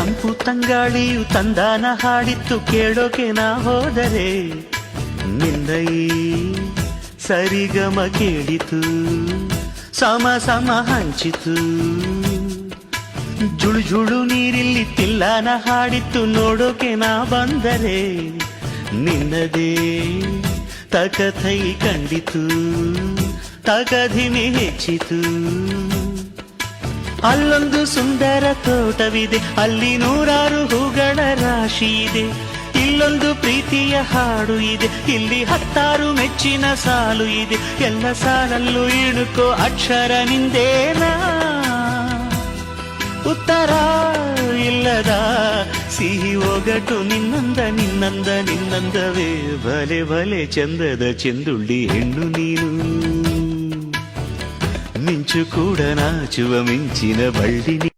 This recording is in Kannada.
ತಂಪು ತಂಗಾಳಿಯು ತಂದಾನ ಹಾಡಿತ್ತು ಕೇಳೋಕೆ ನಾ ಹೋದರೆ ನಿನ್ನ ಈ ಸರಿಗಮ ಕೇಳಿತು ಸಮ ಸಮ ಹಂಚಿತು ಜುಳು ಜುಳು ನೀರಿಲ್ಲಿ ತಿಲ್ಲಾನ ಹಾಡಿತ್ತು ನೋಡೋಕೆ ನಾ ಬಂದರೆ ನಿನ್ನದೇ ತಕಥೈ ಕಂಡಿತು ತಕಧಿಮೆ ಹೆಚ್ಚಿತು ಅಲ್ಲೊಂದು ಸುಂದರ ತೋಟವಿದೆ ಅಲ್ಲಿ ನೂರಾರು ಹೂಗಳ ರಾಶಿ ಇದೆ ಇಲ್ಲೊಂದು ಪ್ರೀತಿಯ ಹಾಡು ಇದೆ ಇಲ್ಲಿ 10 ಮೆಚ್ಚಿನ ಸಾಲು ಇದೆ ಎಲ್ಲ ಸಾಲಲ್ಲೂ ಇಣುಕೋ ಅಕ್ಷರ ನಿಂದೇನಾ ಉತ್ತರ ಇಲ್ಲದ ಸಿಹಿ ಒಗಟು ನಿನ್ನಂದವೇ ಭಲೆ ಭಲೆ ಚಂದದ ಚೆಂದುಳ್ಳಿ ಹೆಣ್ಣು ನೀನು ಮಿಂಚು ಕೂಡ ನಾಚುವ ಮಿಂಚಿನ ಬಳ್ಳಿ